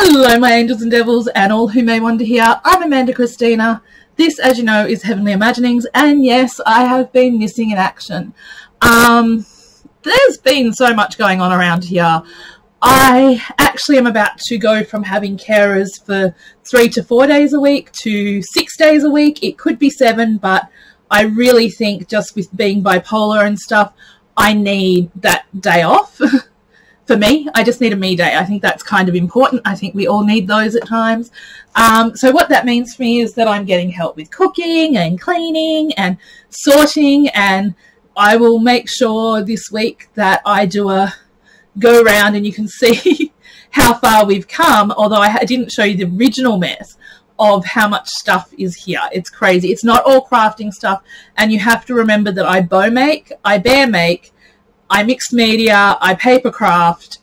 Hello, my angels and devils, and all who may wander here. I'm Amanda Christina. This, as you know, is Heavenly Imaginings, and yes, I have been missing in action. There's been so much going on around here. I actually am about to go from having carers for 3 to 4 days a week to 6 days a week. It could be 7, but I really think just with being bipolar and stuff, I need that day off. For me, I just need a me day. I think that's kind of important. I think we all need those at times. So what that means for me is that I'm getting help with cooking and cleaning and sorting, and I will make sure this week that I do a go around and you can see how far we've come, although I didn't show you the original mess of how much stuff is here. It's crazy. It's not all crafting stuff, and you have to remember that I bow make, I bear make, I mixed media, I paper craft,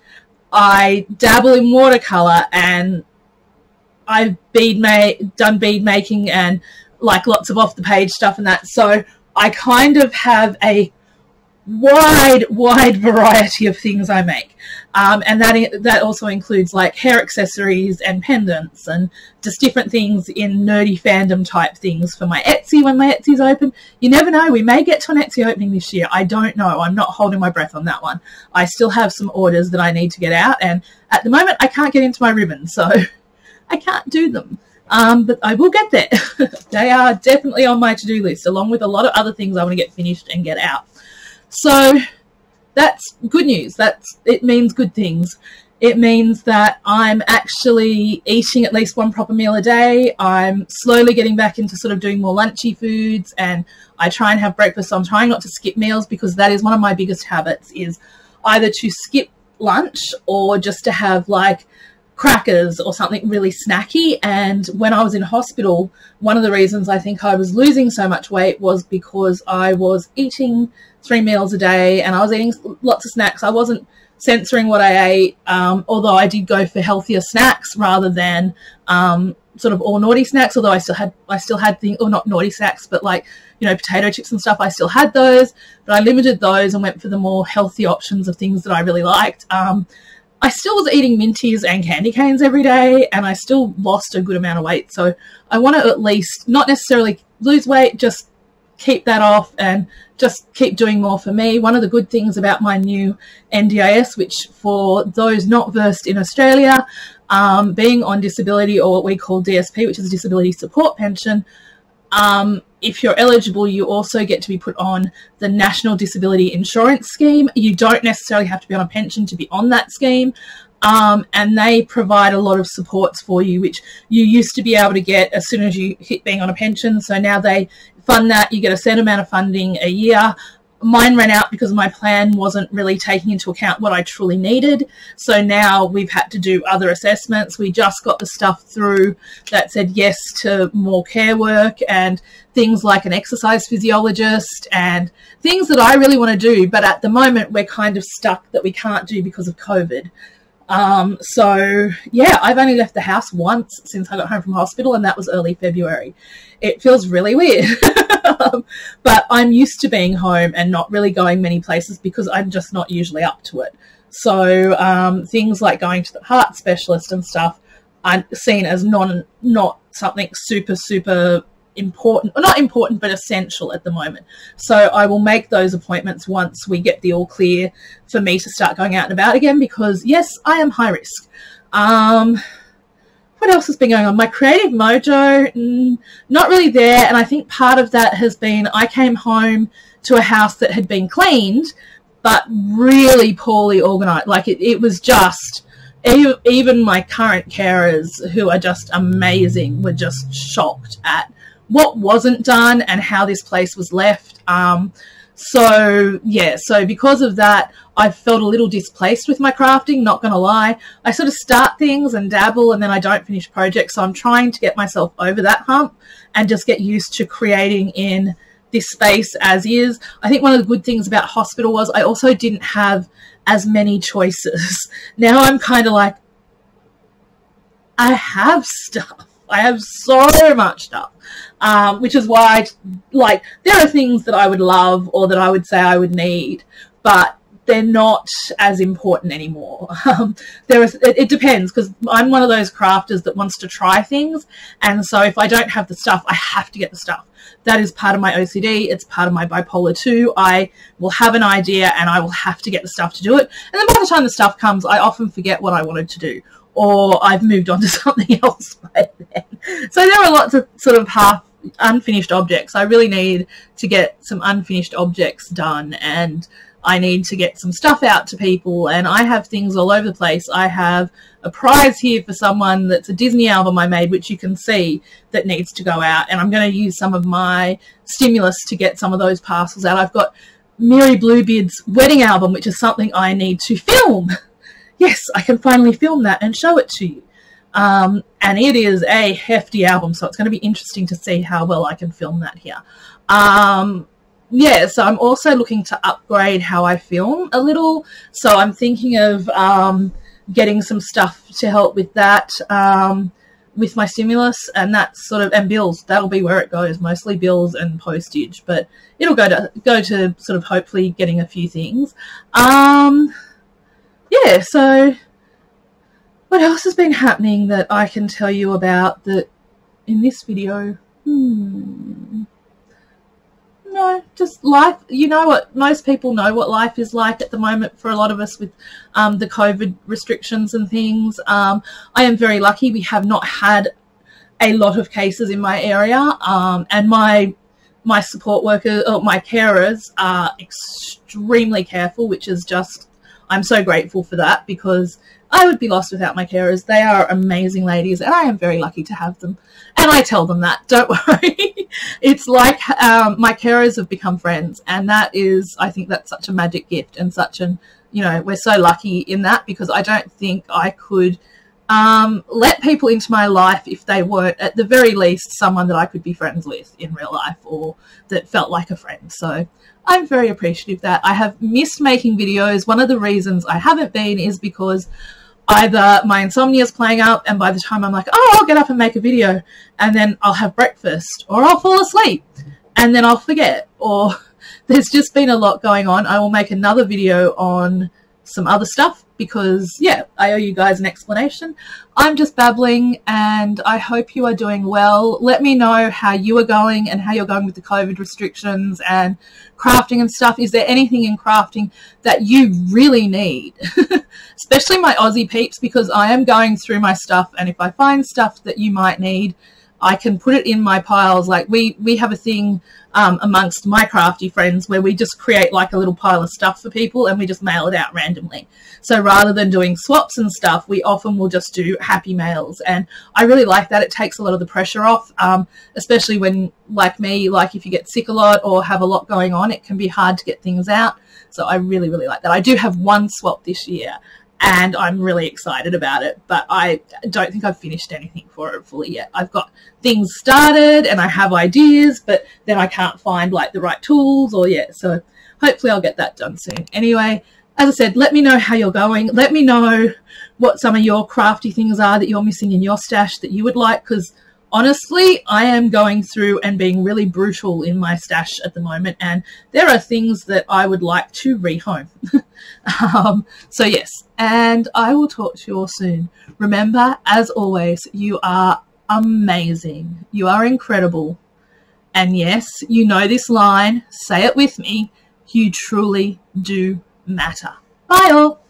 I dabble in watercolor, and I've done bead making and like lots of off the page stuff and that. So I kind of have a wide variety of things I make, and that also includes like hair accessories and pendants and just different things in nerdy fandom type things for my Etsy when my Etsy's open. You never know, we may get to an Etsy opening this year. I don't know. I'm not holding my breath on that one. I still have some orders that I need to get out, and at the moment I can't get into my ribbons, so I can't do them. But I will get there. They are definitely on my to-do list, along with a lot of other things I want to get finished and get out. So that's good news. It means good things. It means that I'm actually eating at least one proper meal a day. I'm slowly getting back into sort of doing more lunchy foods, and I try and have breakfast. So I'm trying not to skip meals, because that is one of my biggest habits, is either to skip lunch or just to have like crackers or something really snacky. And when I was in hospital, one of the reasons I think I was losing so much weight was because I was eating 3 meals a day and I was eating lots of snacks. I wasn't censoring what I ate, although I did go for healthier snacks rather than sort of all naughty snacks, although I still had things, or not naughty snacks, but like, you know, potato chips and stuff. I still had those, but I limited those and went for the more healthy options of things that I really liked. I still was eating Minties and candy canes every day, and I still lost a good amount of weight. So I want to at least not necessarily lose weight, just keep that off and just keep doing more for me. One of the good things about my new NDIS, which for those not versed in Australia, being on disability, or what we call DSP, which is a disability support pension, if you're eligible, you also get to be put on the National Disability Insurance Scheme. You don't necessarily have to be on a pension to be on that scheme. And they provide a lot of supports for you, which you used to be able to get as soon as you hit being on a pension. So now they fund that. You get a set amount of funding a year. Mine ran out because my plan wasn't really taking into account what I truly needed. So now we've had to do other assessments. We just got the stuff through that said yes to more care work and things like an exercise physiologist and things that I really want to do. But at the moment, we're kind of stuck that we can't do because of COVID. So yeah, I've only left the house once since I got home from hospital, and that was early February. It feels really weird, but I'm used to being home and not really going many places because I'm just not usually up to it. So, things like going to the heart specialist and stuff are seen as not something super important, or not important, but essential at the moment. So I will make those appointments once we get the all clear for me to start going out and about again, because yes, I am high risk. What else has been going on? My creative mojo, not really there. And I think part of that has been I came home to a house that had been cleaned, but really poorly organized. Like it was just, even my current carers, who are just amazing, were just shocked at what wasn't done and how this place was left. So yeah, so because of that, I've felt a little displaced with my crafting, not going to lie. I sort of start things and dabble, and then I don't finish projects. So I'm trying to get myself over that hump and just get used to creating in this space as is. I think one of the good things about hospital was I also didn't have as many choices. Now I'm kind of like, I have stuff. I have so much stuff, which is why, like, there are things that I would love or that I would say I would need, but they're not as important anymore. It depends, because I'm one of those crafters that wants to try things, and so if I don't have the stuff, I have to get the stuff. That is part of my OCD. It's part of my bipolar 2. I will have an idea and I will have to get the stuff to do it, and then by the time the stuff comes, I often forget what I wanted to do, or I've moved on to something else by then. So there are lots of sort of half unfinished objects. I really need to get some unfinished objects done, and I need to get some stuff out to people, and I have things all over the place. I have a prize here for someone that's a Disney album I made, which you can see, that needs to go out, and I'm going to use some of my stimulus to get some of those parcels out. I've got Mary Bluebeard's wedding album, which is something I need to film. Yes, I can finally film that and show it to you. And it is a hefty album, so it's going to be interesting to see how well I can film that here. Yeah, so I'm also looking to upgrade how I film a little. So I'm thinking of getting some stuff to help with that, with my stimulus, and that's sort of, and bills. That'll be where it goes, mostly bills and postage, but it'll go to sort of hopefully getting a few things. Yeah, so what else has been happening that I can tell you about that in this video? No, just life. You know what? Most people know what life is like at the moment for a lot of us with the COVID restrictions and things. I am very lucky. We have not had a lot of cases in my area, and my support workers, or my carers, are extremely careful, which is just, I'm so grateful for that, because I would be lost without my carers. They are amazing ladies, and I am very lucky to have them. And I tell them that, don't worry. It's like my carers have become friends, and that is, I think that's such a magic gift, and such an, you know, we're so lucky in that, because I don't think I could let people into my life if they weren't, at the very least, someone that I could be friends with in real life, or that felt like a friend. So I'm very appreciative of that. I have missed making videos. One of the reasons I haven't been is because either my insomnia is playing up, and by the time I'm like, oh, I'll get up and make a video, and then I'll have breakfast, or I'll fall asleep, and then I'll forget, or there's just been a lot going on. I will make another video on some other stuff, because, yeah, I owe you guys an explanation. I'm just babbling, and I hope you are doing well. Let me know how you are going, and how you're going with the COVID restrictions and crafting and stuff. Is there anything in crafting that you really need? Especially my Aussie peeps, because I am going through my stuff, and if I find stuff that you might need, I can put it in my piles. Like we have a thing amongst my crafty friends where we just create like a little pile of stuff for people, and we just mail it out randomly. So rather than doing swaps and stuff, we often will just do happy mails, and I really like that. It takes a lot of the pressure off, especially when, like me, like if you get sick a lot or have a lot going on, it can be hard to get things out. So I really, really like that. I do have one swap this year, and I'm really excited about it, but I don't think I've finished anything for it fully yet. I've got things started and I have ideas, but then I can't find like the right tools, or so hopefully I'll get that done soon. Anyway, as I said, let me know how you're going. Let me know what some of your crafty things are that you're missing in your stash that you would like, because honestly, I am going through and being really brutal in my stash at the moment, and there are things that I would like to rehome. So yes, and I will talk to you all soon. Remember, as always, you are amazing. You are incredible. And yes, you know this line. Say it with me. You truly do matter. Bye all.